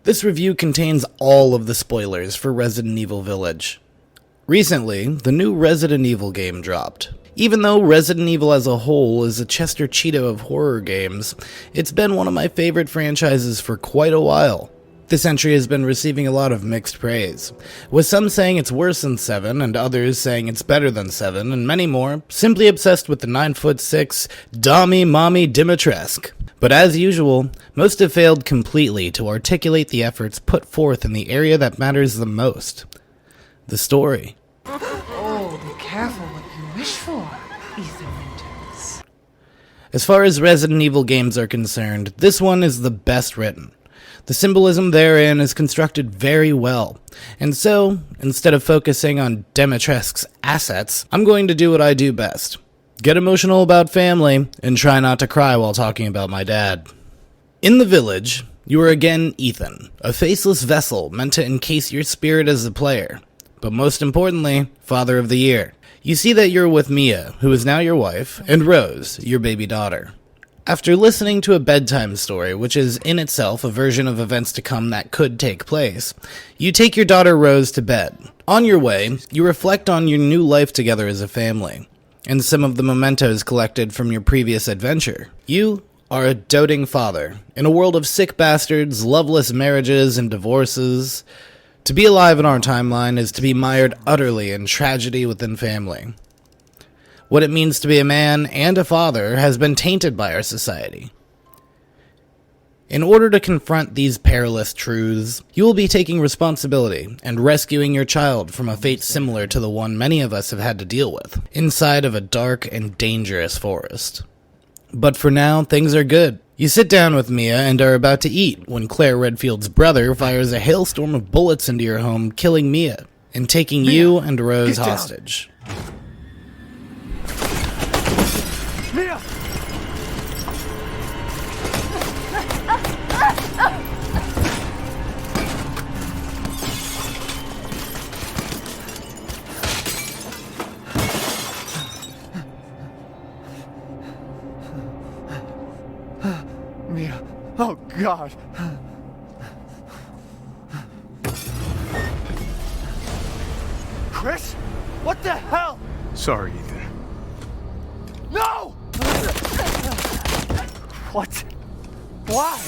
This review contains all of the spoilers for Resident Evil Village. Recently, the new Resident Evil game dropped. Even though Resident Evil as a whole is a Chester Cheeto of horror games, it's been one of my favorite franchises for quite a while. This entry has been receiving a lot of mixed praise, with some saying it's worse than 7, and others saying it's better than 7, and many more simply obsessed with the 9'6" dommy mommy Dimitrescu. But as usual, most have failed completely to articulate the efforts put forth in the area that matters the most: the story. Oh, be careful what you wish for, Ethan Winters. As far as Resident Evil games are concerned, this one is the best written. The symbolism therein is constructed very well, and so, instead of focusing on Dimitrescu's assets, I'm going to do what I do best: get emotional about family, and try not to cry while talking about my dad. In the village, you are again Ethan, a faceless vessel meant to encase your spirit as a player, but most importantly, Father of the Year. You see that you're with Mia, who is now your wife, and Rose, your baby daughter. After listening to a bedtime story, which is in itself a version of events to come that could take place, you take your daughter Rose to bed. On your way, you reflect on your new life together as a family, and some of the mementos collected from your previous adventure. You are a doting father, in a world of sick bastards, loveless marriages, and divorces. To be alive in our timeline is to be mired utterly in tragedy within family. What it means to be a man and a father has been tainted by our society. In order to confront these perilous truths, you will be taking responsibility and rescuing your child from a fate similar to the one many of us have had to deal with, inside of a dark and dangerous forest. But for now, things are good. You sit down with Mia and are about to eat when Claire Redfield's brother fires a hailstorm of bullets into your home, killing Mia, and taking you and Rose hostage. Mia! Mia. Oh, God. Chris? What the hell? Sorry, Ethan. No! What? Why?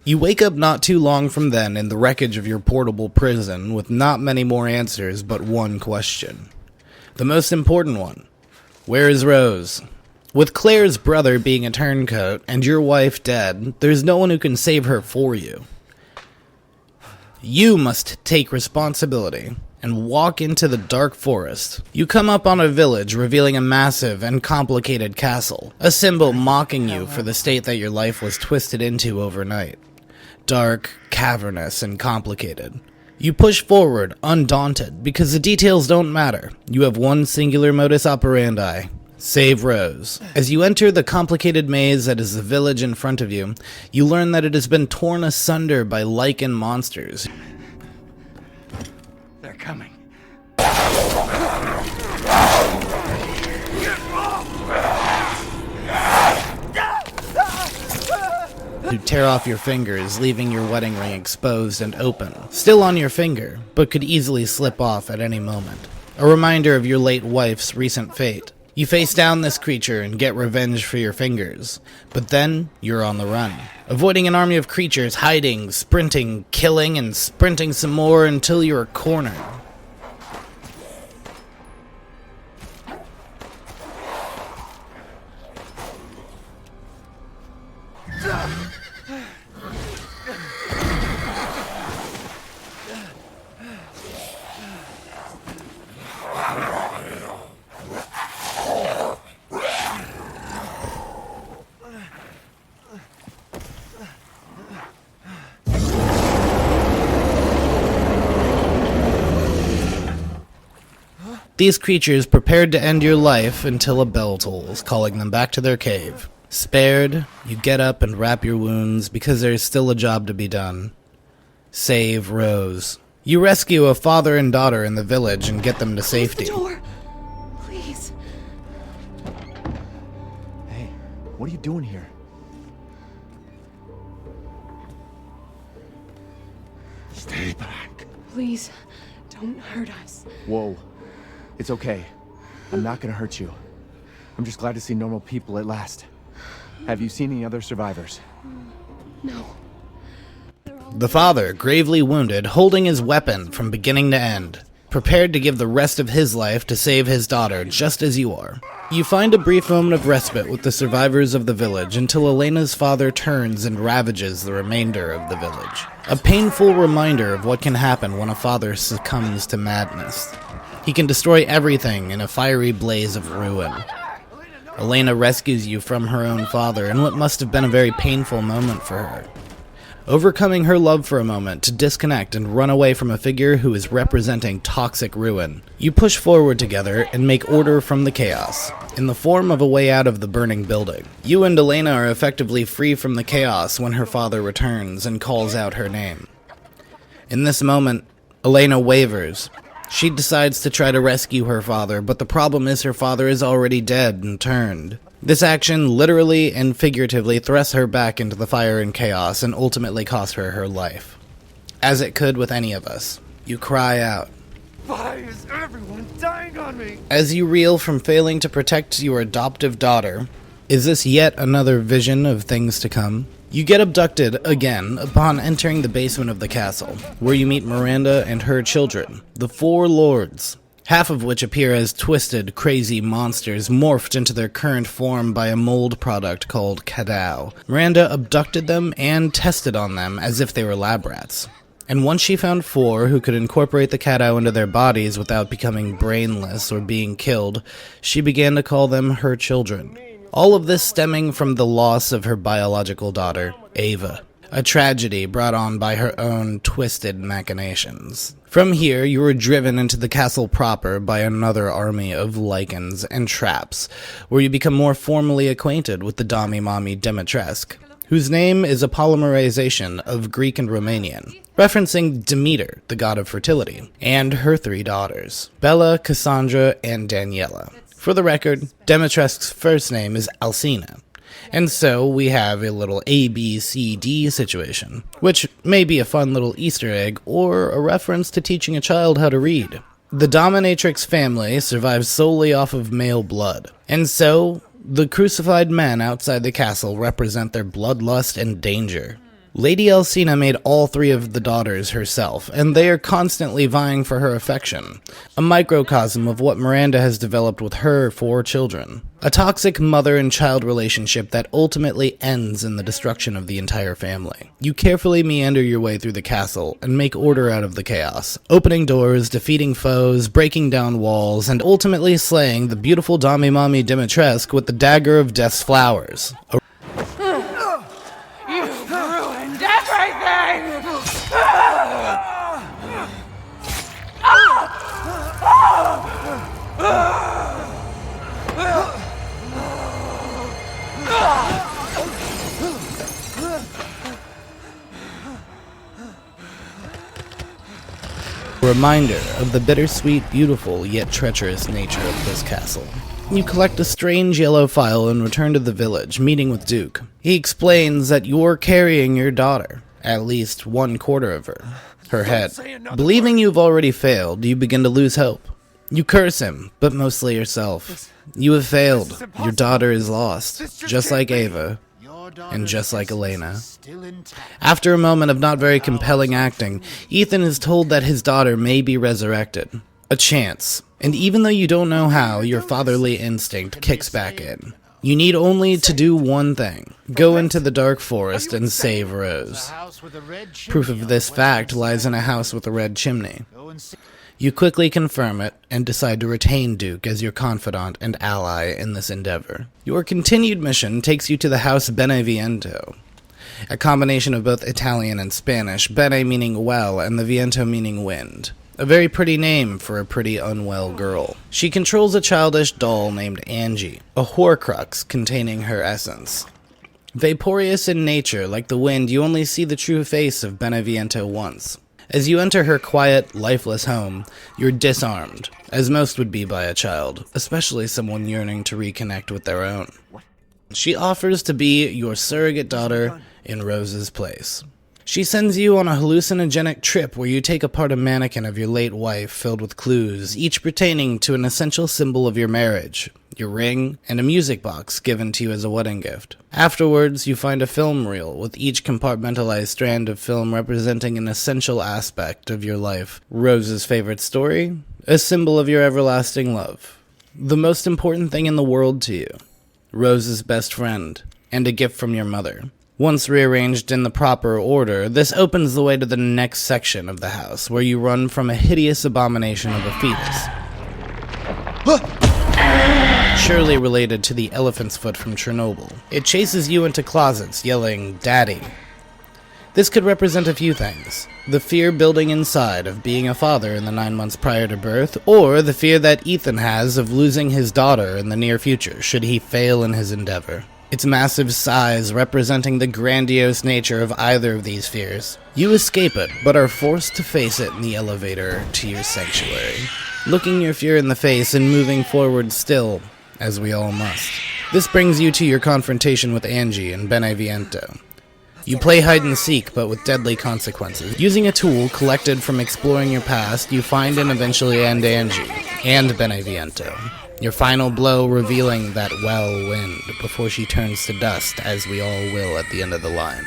You wake up not too long from then in the wreckage of your portable prison with not many more answers but one question. The most important one. Where is Rose? With Claire's brother being a turncoat and your wife dead, there's no one who can save her for you. You must take responsibility and walk into the dark forest. You come up on a village revealing a massive and complicated castle, a symbol mocking you for the state that your life was twisted into overnight. Dark, cavernous, and complicated. You push forward, undaunted, because the details don't matter. You have one singular modus operandi: save Rose. As you enter the complicated maze that is the village in front of you, you learn that it has been torn asunder by lichen monsters. They're coming. Who tear off your fingers, leaving your wedding ring exposed and open. Still on your finger, but could easily slip off at any moment. A reminder of your late wife's recent fate. You face down this creature and get revenge for your fingers, but then you're on the run, avoiding an army of creatures, hiding, sprinting, killing, and sprinting some more until you're cornered. These creatures prepared to end your life until a bell tolls, calling them back to their cave. Spared, you get up and wrap your wounds because there is still a job to be done. Save Rose. You rescue a father and daughter in the village and get them to safety. Close the door. Please. Hey, what are you doing here? Stay back. Please, don't hurt us. Whoa. It's okay. I'm not gonna hurt you. I'm just glad to see normal people at last. Have you seen any other survivors? No. The father, gravely wounded, holding his weapon from beginning to end, prepared to give the rest of his life to save his daughter, just as you are. You find a brief moment of respite with the survivors of the village until Elena's father turns and ravages the remainder of the village. A painful reminder of what can happen when a father succumbs to madness. He can destroy everything in a fiery blaze of ruin. Elena rescues you from her own father in what must have been a very painful moment for her. Overcoming her love for a moment to disconnect and run away from a figure who is representing toxic ruin, you push forward together and make order from the chaos, in the form of a way out of the burning building. You and Elena are effectively free from the chaos when her father returns and calls out her name. In this moment, Elena wavers. She decides to try to rescue her father, but the problem is her father is already dead and turned. This action literally and figuratively thrusts her back into the fire and chaos and ultimately cost her her life. As it could with any of us, you cry out. Why is everyone dying on me? As you reel from failing to protect your adoptive daughter, is this yet another vision of things to come? You get abducted again upon entering the basement of the castle, where you meet Miranda and her children, the four lords, half of which appear as twisted, crazy monsters morphed into their current form by a mold product called Cadao. Miranda abducted them and tested on them as if they were lab rats. And once she found four who could incorporate the Cadao into their bodies without becoming brainless or being killed, she began to call them her children. All of this stemming from the loss of her biological daughter, Ava, a tragedy brought on by her own twisted machinations. From here, you were driven into the castle proper by another army of lichens and traps, where you become more formally acquainted with the dommy mommy Dimitrescu, whose name is a polymerization of Greek and Romanian, referencing Demeter, the god of fertility, and her three daughters, Bella, Cassandra, and Daniela. For the record, Dimitrescu's first name is Alcina, and so we have a little ABCD situation, which may be a fun little Easter egg or a reference to teaching a child how to read. The dominatrix family survives solely off of male blood, and so the crucified men outside the castle represent their bloodlust and danger. Lady Alcina made all three of the daughters herself, and they are constantly vying for her affection, a microcosm of what Miranda has developed with her four children. A toxic mother and child relationship that ultimately ends in the destruction of the entire family. You carefully meander your way through the castle and make order out of the chaos, opening doors, defeating foes, breaking down walls, and ultimately slaying the beautiful dommy mommy Dimitrescu with the dagger of death's flowers. Reminder of the bittersweet, beautiful, yet treacherous nature of this castle. You collect a strange yellow file and return to the village, meeting with Duke. He explains that you're carrying your daughter, at least 1/4 of her head. Believing you've already failed, you begin to lose hope. You curse him, but mostly yourself. You have failed. Your daughter is lost, just like Ava, and just like Elena. After a moment of not very compelling acting, Ethan is told that his daughter may be resurrected. A chance. And even though you don't know how, your fatherly instinct kicks back in. You need only to do one thing. Go into the dark forest and save Rose. Proof of this fact lies in a house with a red chimney. You quickly confirm it and decide to retain Duke as your confidant and ally in this endeavor. Your continued mission takes you to the house Beneviento, a combination of both Italian and Spanish, bene meaning well and the viento meaning wind. A very pretty name for a pretty unwell girl. She controls a childish doll named Angie, a horcrux containing her essence. Vaporous in nature, like the wind, you only see the true face of Beneviento once. As you enter her quiet, lifeless home, you're disarmed, as most would be by a child, especially someone yearning to reconnect with their own. She offers to be your surrogate daughter in Rose's place. She sends you on a hallucinogenic trip where you take apart a mannequin of your late wife filled with clues, each pertaining to an essential symbol of your marriage, your ring, and a music box given to you as a wedding gift. Afterwards, you find a film reel with each compartmentalized strand of film representing an essential aspect of your life. Rose's favorite story, a symbol of your everlasting love, the most important thing in the world to you, Rose's best friend, and a gift from your mother. Once rearranged in the proper order, this opens the way to the next section of the house, where you run from a hideous abomination of a fetus. Surely related to the elephant's foot from Chernobyl. It chases you into closets, yelling, "Daddy." This could represent a few things. The fear building inside of being a father in the 9 months prior to birth, or the fear that Ethan has of losing his daughter in the near future, should he fail in his endeavor. Its massive size representing the grandiose nature of either of these fears. You escape it, but are forced to face it in the elevator to your sanctuary. Looking your fear in the face and moving forward still, as we all must. This brings you to your confrontation with Angie and Beneviento. You play hide and seek, but with deadly consequences. Using a tool collected from exploring your past, you find and eventually end Angie and Beneviento. Your final blow revealing that well wind before she turns to dust, as we all will at the end of the line.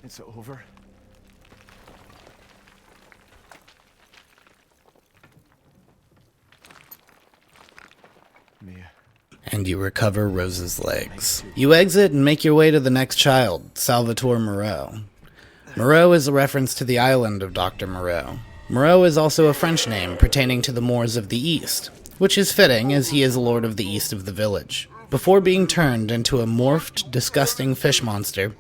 It's over? Mia. And you recover Rose's legs. You exit and make your way to the next child, Salvatore Moreau. Moreau is a reference to the island of Dr. Moreau. Moreau is also a French name pertaining to the Moors of the East, which is fitting as he is Lord of the East of the village. Before being turned into a morphed, disgusting fish monster,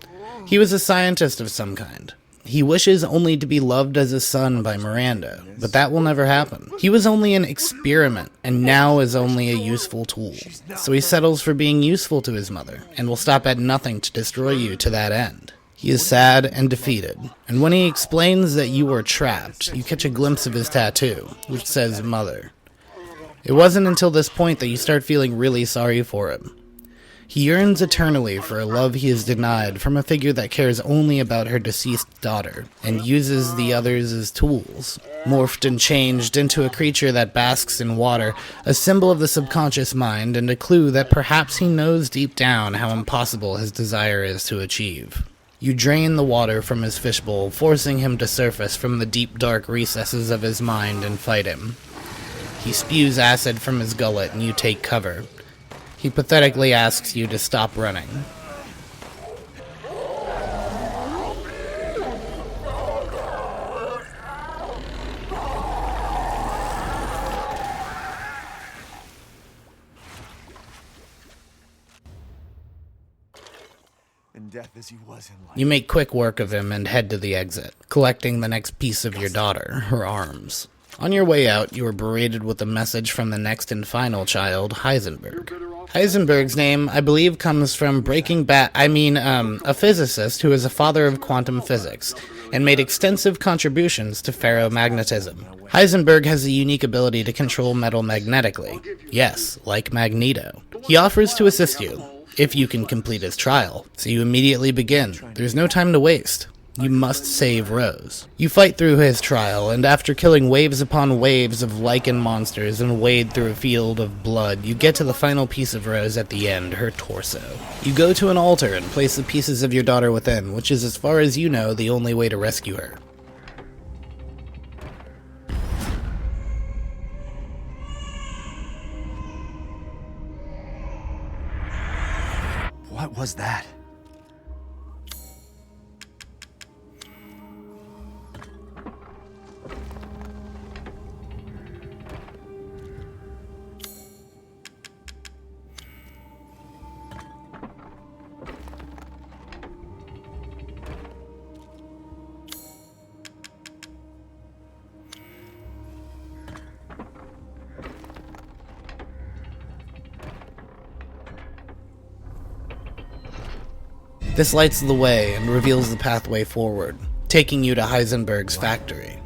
he was a scientist of some kind. He wishes only to be loved as a son by Miranda, but that will never happen. He was only an experiment, and now is only a useful tool. So he settles for being useful to his mother, and will stop at nothing to destroy you to that end. He is sad and defeated, and when he explains that you are trapped, you catch a glimpse of his tattoo, which says Mother. It wasn't until this point that you start feeling really sorry for him. He yearns eternally for a love he is denied from a figure that cares only about her deceased daughter, and uses the others as tools. Morphed and changed into a creature that basks in water, a symbol of the subconscious mind, and a clue that perhaps he knows deep down how impossible his desire is to achieve. You drain the water from his fishbowl, forcing him to surface from the deep dark recesses of his mind and fight him. He spews acid from his gullet and you take cover. He pathetically asks you to stop running. In death as he was in life. You make quick work of him and head to the exit, collecting the next piece of your daughter, her arms. On your way out, you are berated with a message from the next and final child, Heisenberg. Heisenberg's name, I believe, comes from a physicist who is a father of quantum physics, and made extensive contributions to ferromagnetism. Heisenberg has a unique ability to control metal magnetically. Yes, like Magneto. He offers to assist you, if you can complete his trial. So you immediately begin. There's no time to waste. You must save Rose. You fight through his trial, and after killing waves upon waves of lichen monsters and wade through a field of blood, you get to the final piece of Rose at the end, her torso. You go to an altar and place the pieces of your daughter within, which is, as far as you know, the only way to rescue her. What was that? This lights the way and reveals the pathway forward, taking you to Heisenberg's factory.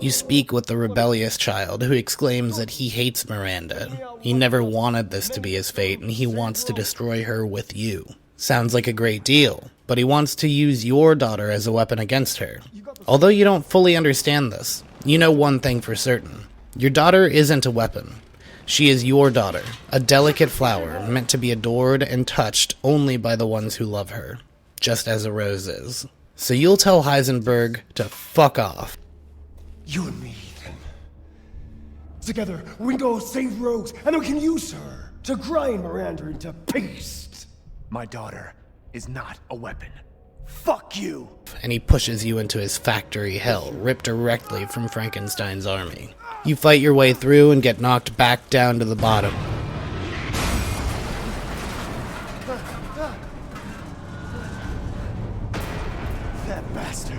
You speak with the rebellious child, who exclaims that he hates Miranda. He never wanted this to be his fate, and he wants to destroy her with you. Sounds like a great deal, but he wants to use your daughter as a weapon against her. Although you don't fully understand this, you know one thing for certain. Your daughter isn't a weapon. She is your daughter, a delicate flower meant to be adored and touched only by the ones who love her, just as a rose is. So you'll tell Heisenberg to fuck off. You and me, Ethan. Together, we go save Rose, and we can use her to grind Miranda into paste. My daughter is not a weapon. Fuck you! And he pushes you into his factory hell, ripped directly from Frankenstein's army. You fight your way through and get knocked back down to the bottom. That bastard.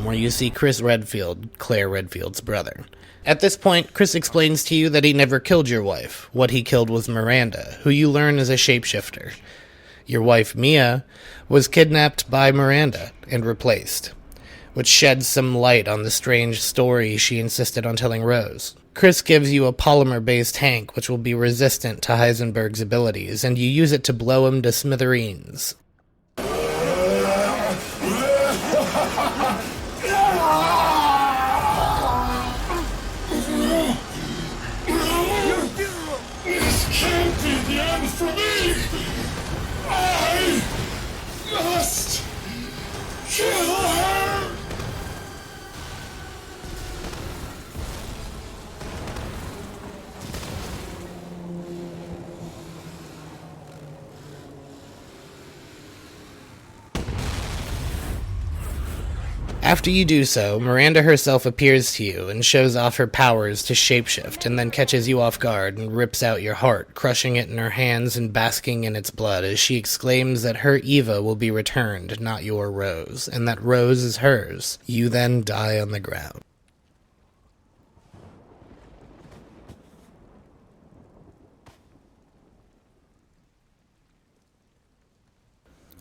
Where you see Chris Redfield, Claire Redfield's brother. At this point, Chris explains to you that he never killed your wife. What he killed was Miranda, who you learn is a shapeshifter. Your wife, Mia, was kidnapped by Miranda and replaced, which sheds some light on the strange story she insisted on telling Rose. Chris gives you a polymer-based tank which will be resistant to Heisenberg's abilities, and you use it to blow him to smithereens. After you do so, Miranda herself appears to you and shows off her powers to shapeshift, and then catches you off guard and rips out your heart, crushing it in her hands and basking in its blood as she exclaims that her Eva will be returned, not your Rose, and that Rose is hers. You then die on the ground.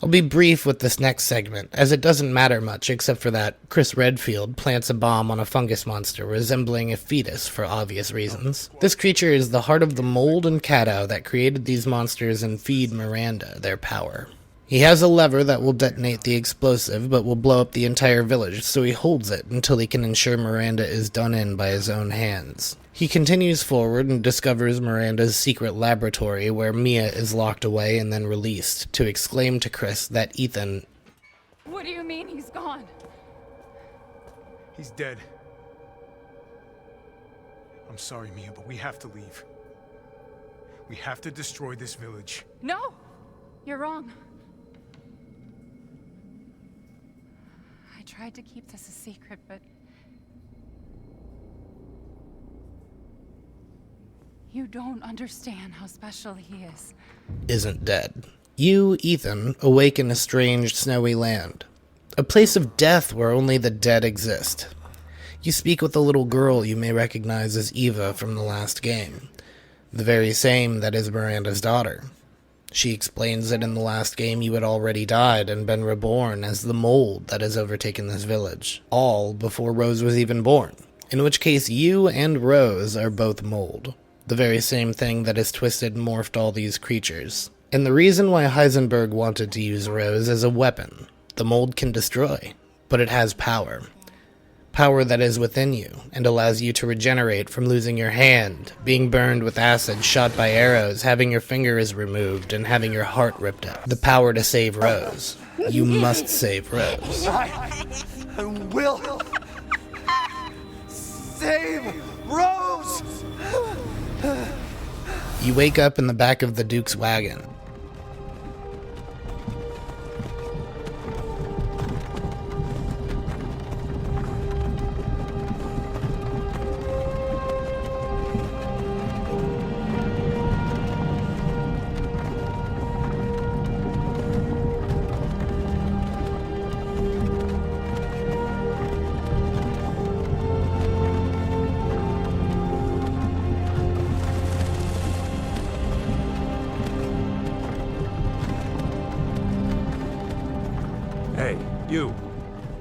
I'll be brief with this next segment, as it doesn't matter much except for that Chris Redfield plants a bomb on a fungus monster resembling a fetus for obvious reasons. This creature is the heart of the mold and cadow that created these monsters and feed Miranda their power. He has a lever that will detonate the explosive but will blow up the entire village, so he holds it until he can ensure Miranda is done in by his own hands. He continues forward and discovers Miranda's secret laboratory where Mia is locked away and then released, to exclaim to Chris that Ethan... What do you mean he's gone? He's dead. I'm sorry, Mia, but we have to leave. We have to destroy this village. No! You're wrong. I tried to keep this a secret, but... you don't understand how special he is. Isn't dead. You, Ethan, awake in a strange, snowy land. A place of death where only the dead exist. You speak with a little girl you may recognize as Eva from the last game. The very same that is Miranda's daughter. She explains that in the last game you had already died and been reborn as the mold that has overtaken this village. All before Rose was even born. In which case you and Rose are both mold. The very same thing that has twisted and morphed all these creatures. And the reason why Heisenberg wanted to use Rose as a weapon. The mold can destroy, but it has power. Power that is within you, and allows you to regenerate from losing your hand, being burned with acid, shot by arrows, having your fingers removed, and having your heart ripped out. The power to save Rose. You must save Rose. I will save Rose! You wake up in the back of the Duke's wagon. You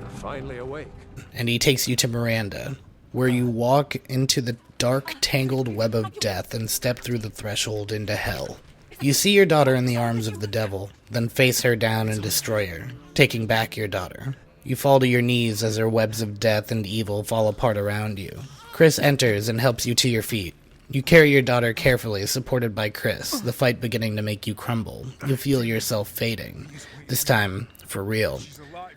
are finally awake. And he takes you to Miranda, where you walk into the dark, tangled web of death and step through the threshold into hell. You see your daughter in the arms of the devil, then face her down and destroy her, taking back your daughter. You fall to your knees as her webs of death and evil fall apart around you. Chris enters and helps you to your feet. You carry your daughter carefully, supported by Chris, the fight beginning to make you crumble. You feel yourself fading. This time, for real.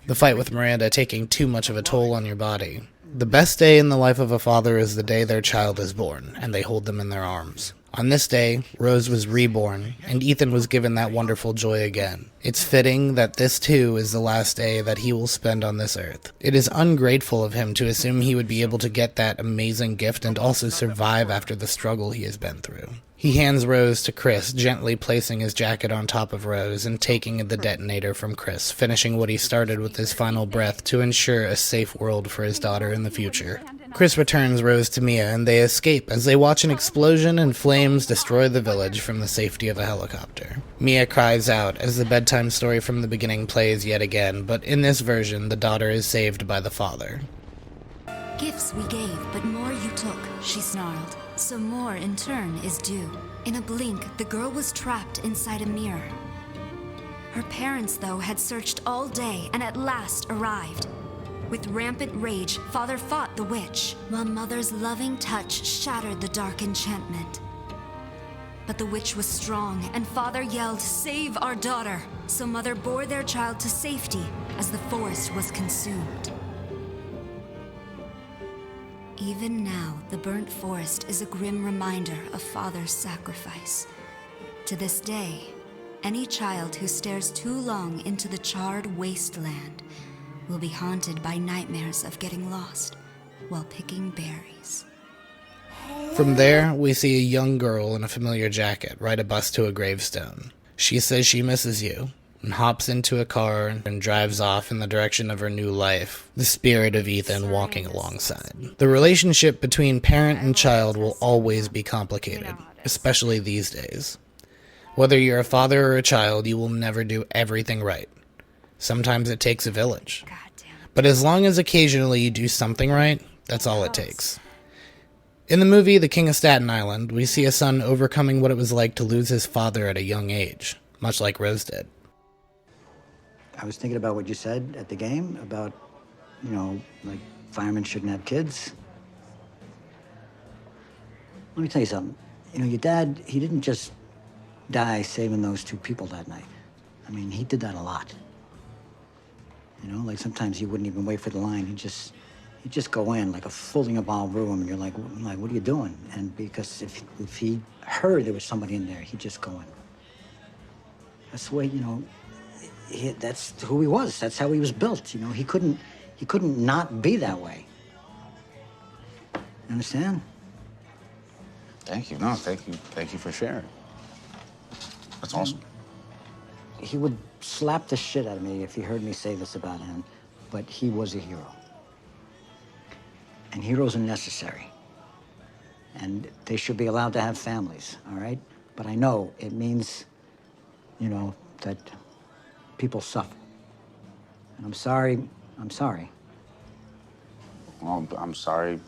The fight with Miranda taking too much of a toll on your body. The best day in the life of a father is the day their child is born, and they hold them in their arms. On this day, Rose was reborn, and Ethan was given that wonderful joy again. It's fitting that this too is the last day that he will spend on this earth. It is ungrateful of him to assume he would be able to get that amazing gift and also survive after the struggle he has been through. He hands Rose to Chris, gently placing his jacket on top of Rose and taking the detonator from Chris, finishing what he started with his final breath to ensure a safe world for his daughter in the future. Chris returns Rose to Mia, and they escape as they watch an explosion and flames destroy the village from the safety of a helicopter. Mia cries out as the bedtime story from the beginning plays yet again, but in this version, the daughter is saved by the father. Gifts we gave, but more you took, she snarled. So more, in turn, is due. In a blink, the girl was trapped inside a mirror. Her parents, though, had searched all day and at last arrived. With rampant rage, Father fought the witch, while Mother's loving touch shattered the dark enchantment. But the witch was strong, and Father yelled, "Save our daughter!" So Mother bore their child to safety as the forest was consumed. Even now, the burnt forest is a grim reminder of Father's sacrifice. To this day, any child who stares too long into the charred wasteland will be haunted by nightmares of getting lost while picking berries. From there, we see a young girl in a familiar jacket ride a bus to a gravestone. She says she misses you, and hops into a car and drives off in the direction of her new life, the spirit of Ethan walking alongside. The relationship between parent and child will always be complicated, especially these days. Whether you're a father or a child, you will never do everything right. Sometimes it takes a village. But as long as occasionally you do something right, that's all it takes. In the movie The King of Staten Island, we see a son overcoming what it was like to lose his father at a young age, much like Rose did. I was thinking about what you said at the game about, like firemen shouldn't have kids. Let me tell you something. Your dad, he didn't just die saving those two people that night. I mean, he did that a lot. Like sometimes he wouldn't even wait for the line. He'd just go in like a fully involved room, and you're like, what are you doing? And because if he heard there was somebody in there, he'd just go in. That's the way, that's who he was. That's how he was built. He couldn't not be that way. You understand? Thank you. No, thank you for sharing. That's awesome. He would slap the shit out of me if he heard me say this about him, but he was a hero. And heroes are necessary. And they should be allowed to have families, all right? But I know it means, that people suffer. And I'm sorry. Well, I'm sorry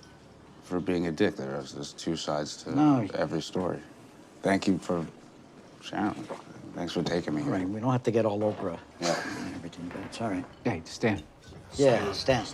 for being a dick. There's two sides to every story. Thank you for sharing. Thanks for taking me here. Right, we don't have to get all Oprah and everything, but it's all right. Hey, stand. Yeah, stand.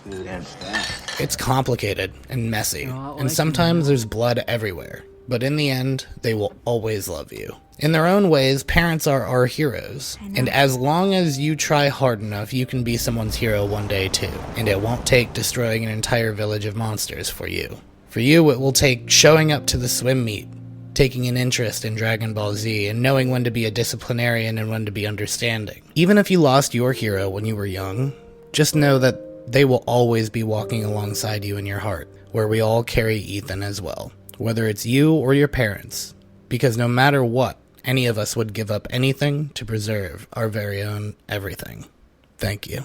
It's complicated and messy, and sometimes there's blood everywhere. But in the end, they will always love you. In their own ways, parents are our heroes. And as long as you try hard enough, you can be someone's hero one day too. And it won't take destroying an entire village of monsters for you. For you, it will take showing up to the swim meet, taking an interest in Dragon Ball Z, and knowing when to be a disciplinarian and when to be understanding. Even if you lost your hero when you were young, just know that they will always be walking alongside you in your heart, where we all carry Ethan as well. Whether it's you or your parents, because no matter what, any of us would give up anything to preserve our very own everything. Thank you.